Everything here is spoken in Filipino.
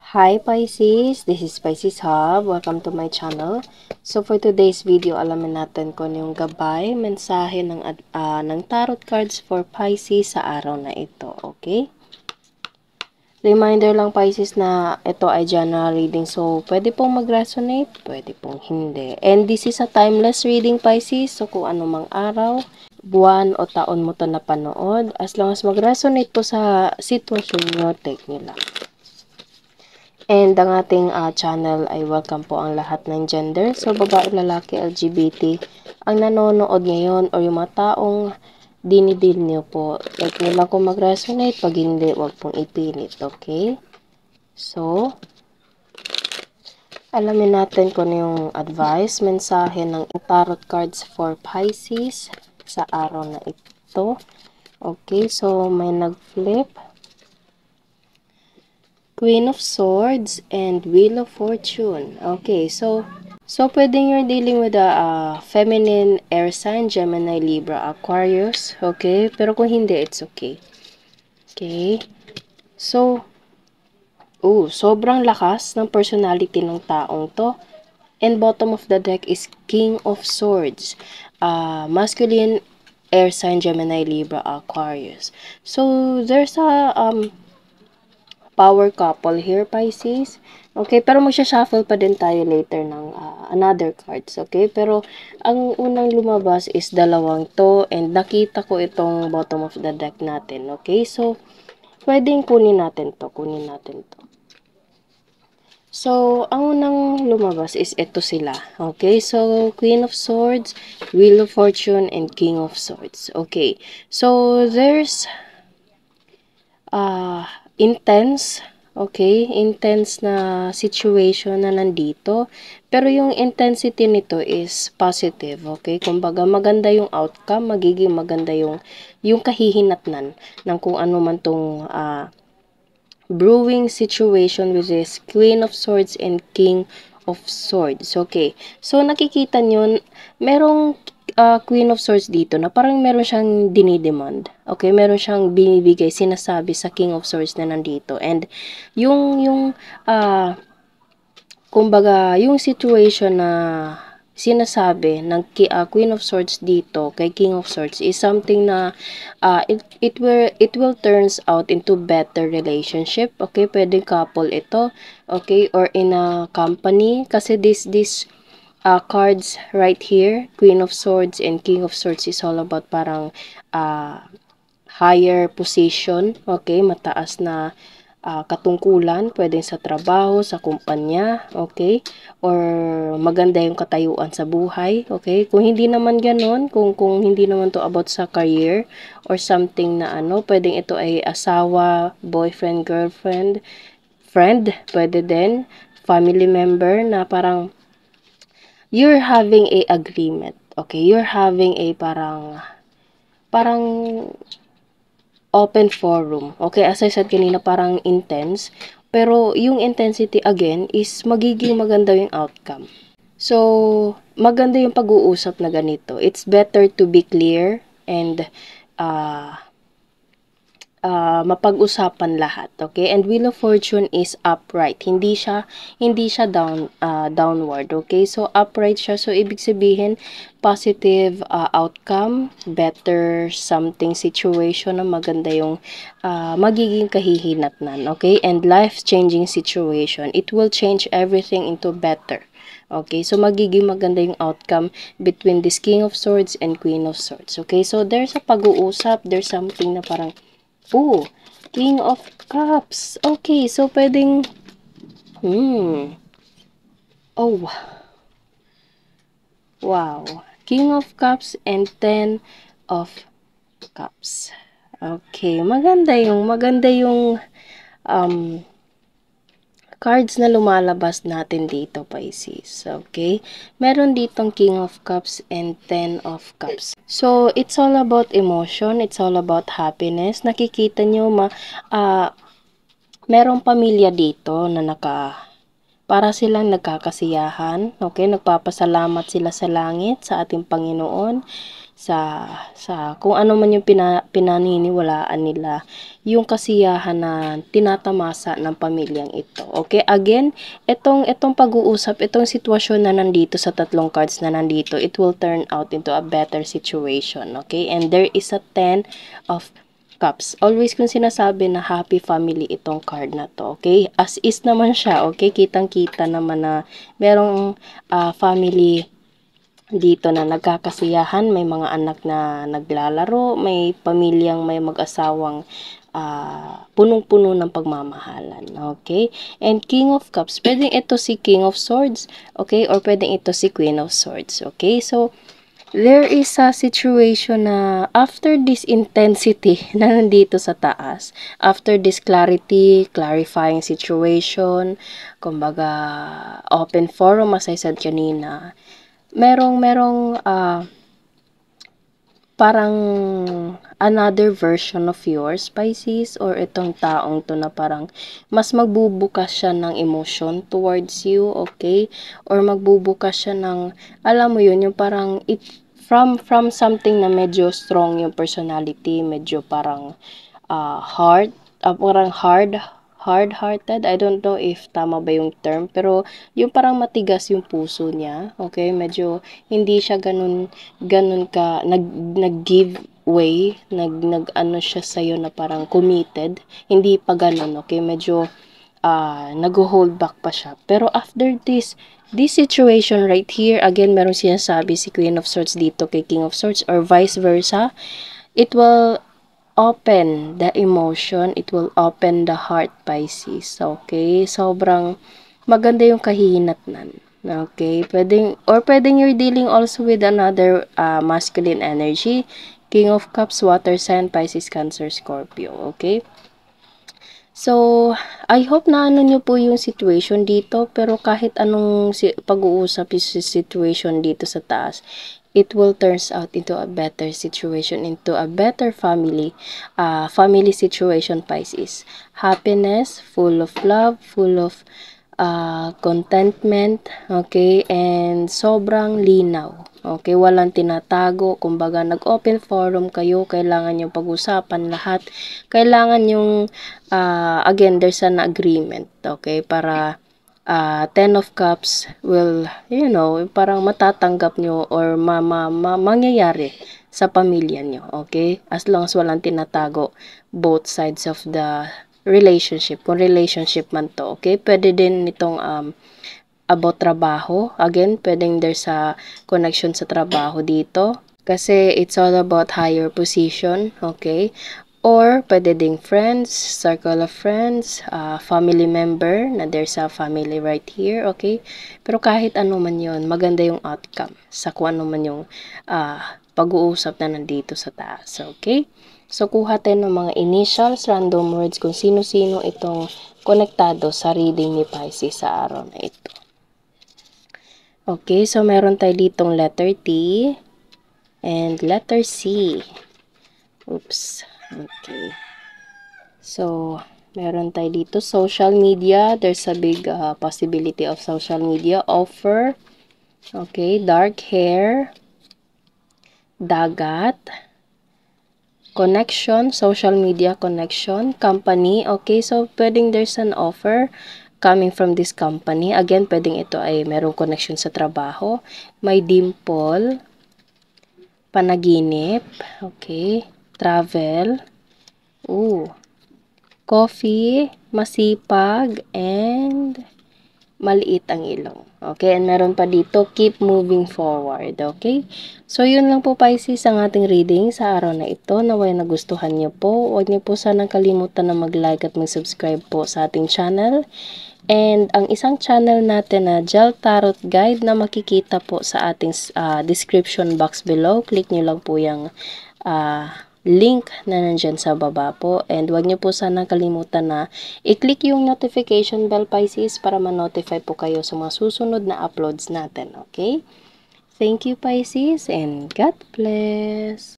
Hi Pisces, this is Pisces Hub. Welcome to my channel. So for today's video, alamin natin kung yung gabay, mensahe ng tarot cards for Pisces sa araw na ito, okay? Reminder lang Pisces na ito ay general reading, so pwede pong mag-resonate, pwede pong hindi. And this is a timeless reading Pisces, so kung anumang araw, buwan o taon mo to napanood, as long as mag-resonate po sa sitwasyon nyo, take nyo lang. And ang ating channel ay welcome po ang lahat ng gender. So, babae, lalaki, LGBT, ang nanonood ngayon or yung mga taong dinidil nyo po. Like nyo lang kung mag-resonate. Pag hindi, wag pong ipilit. Okay? So, alamin natin kung yung advice, mensahe ng tarot cards for Pisces sa araw na ito. Okay? So, may nag-flip. Queen of Swords and Wheel of Fortune. Okay, so pwedeng you're dealing with a feminine air sign, Gemini, Libra, Aquarius. Okay, pero kung hindi, it's okay. Okay. So, sobrang lakas ng personality ng taong to. And bottom of the deck is King of Swords. Masculine air sign, Gemini, Libra, Aquarius. So, there's a power couple here, Pisces. Okay, pero magsha-shuffle pa din tayo later ng another cards, okay? Pero ang unang lumabas is dalawang to and nakita ko itong bottom of the deck natin, okay? So, pwedeng kunin natin to. So, ang unang lumabas is ito sila, okay? So, Queen of Swords, Wheel of Fortune, and King of Swords, okay? So, there's intense, okay? Intense na situation na nandito. Pero yung intensity nito is positive, okay? Kumbaga, maganda yung outcome, magiging maganda yung kahihinatnan ng kung ano man tong brewing situation with this Queen of Swords and King of Swords. Okay. So, nakikita nyo, merong Queen of Swords dito na parang meron siyang dinidemand. Okay, meron siyang binibigay, sinasabi sa King of Swords na nandito. And kumbaga, yung situation na sinasabi ng Queen of Swords dito kay King of Swords is something na it will turns out into better relationship. Okay, pwedeng couple ito. Okay, or in a company kasi this cards right here, Queen of Swords and King of Swords is all about parang higher position, okay, mataas na katungkulan, pwedeng sa trabaho, sa kumpanya, okay, or maganda yung katayuan sa buhay, okay. Kung hindi naman ganon, kung hindi naman to about sa career or something na pwedeng ito ay asawa, boyfriend, girlfriend, friend, pwede din, family member na parang you're having a agreement, okay, you're having a parang open forum. Okay, as I said kanina, parang intense. Pero yung intensity again is magiging maganda yung outcome. So, maganda yung pag-uusap na ganito. It's better to be clear and mapag-usapan lahat, okay? And Wheel of Fortune is upright. Hindi siya downward, okay? So upright siya. So ibig sabihin positive outcome, better something situation na maganda yung magiging kahihinatnan, okay? And life-changing situation. It will change everything into better. Okay, so magiging maganda yung outcome between this King of Swords and Queen of Swords. Okay, so there's a pag-uusap, there's something na parang King of Cups. Okay, so pwedeng wow. King of Cups and Ten of Cups. Okay, maganda yung cards na lumalabas natin dito, Pisces. Okay? Meron ditong King of Cups and Ten of Cups. So, it's all about emotion. It's all about happiness. Nakikita nyo, merong pamilya dito na para silang nagkakasiyahan. Okay? Nagpapasalamat sila sa langit, sa ating Panginoon, sa kung ano man yung pinaniniwalaan nila, yung kasiyahan na tinatamasa ng pamilyang ito. Okay, again, itong pag-uusap, itong sitwasyon na nandito sa tatlong cards na nandito, it will turn out into a better situation. Okay, and there is a 10 of Cups. Always kong sinasabi na happy family itong card na to, okay? As is naman siya, okay? Kitang-kita naman na merong family dito na nagkakasiyahan, may mga anak na naglalaro, may pamilyang may mag-asawang punong-puno ng pagmamahalan, okay? And King of Cups, pwedeng ito si King of Swords, okay? Or pwedeng ito si Queen of Swords, okay? So, there is a situation na after this intensity na nandito sa taas, after this clarifying situation, kumbaga open forum as I said kanina, merong parang another version of yours, Pisces, or itong taong to na parang mas magbubukas siya ng emotion towards you, okay? Or magbubukas siya ng, alam mo yun, yung parang from something na medyo strong yung personality, medyo parang parang hard-hearted. I don't know if tama ba yung term, pero yung parang matigas yung puso niya, okay? Medyo hindi siya ganun ka nag-give way, nag-ano siya sa'yo na parang committed. Hindi pa ganun, okay? Medyo nag-hold back pa siya. Pero after this situation right here, again, meron sinasabi si Queen of Swords dito kay King of Swords or vice versa, it will open the emotion, it will open the heart, Pisces. Okay? Sobrang maganda yung kahihinatnan. Okay? Pwedeng you're dealing also with another masculine energy. King of Cups, Water Sign, Pisces, Cancer, Scorpio. Okay? So, I hope na ano nyo po yung situation dito, pero kahit anong pag-uusap yung situation dito sa taas, it will turns out into a better situation, into a better family situation, Pisces. Happiness, full of love, full of contentment, okay, and sobrang linaw. Okay, walang tinatago, kumbaga nag-open forum kayo, kailangan yung pag-usapan lahat. Kailangan yung again, there's an agreement, okay, para 10 of Cups will, parang matatanggap nyo or mangyayari sa pamilya nyo, okay? As long as walang tinatago both sides of the relationship, kung relationship man to, okay? Pwede din itong about trabaho, again, pwedeng there's a connection sa trabaho dito, kasi it's all about higher position, okay? Or, pwede ding friends, circle of friends, family member, na there's a family right here, okay? Pero kahit ano man yon, maganda yung outcome sa kung ano man yung pag-uusap na nandito sa taas, okay? So, kuha tayo ng mga initials, random words, kung sino-sino itong konektado sa reading ni Pisces sa araw na ito. Okay, so meron tayo ditong letter T and letter C. Oops. Okay. So, meron tayo dito, social media. There's a big possibility of social media. Offer. Okay. Dark hair. Dagat. Connection. Social media connection. Company. Okay. So, pwedeng there's an offer coming from this company. Again, pwedeng ito ay merong connection sa trabaho. May dimple. Panaginip. Okay. Travel. Coffee, masipag, and maliit ang ilong. Okay, and meron pa dito, keep moving forward. Okay? So, yun lang po, Pisces, ang ating reading sa araw na ito. Naway nagustuhan niyo po. Huwag niyo po sanang kalimutan na mag-like at mag-subscribe po sa ating channel. And ang isang channel natin na Gel Tarot Guide na makikita po sa ating description box below. Click nyo lang po yung link na nandyan sa baba po. And wag nyo po sana kalimutan na i-click yung notification bell, Pisces, para ma-notify po kayo sa mga susunod na uploads natin. Okay? Thank you, Pisces, and God bless!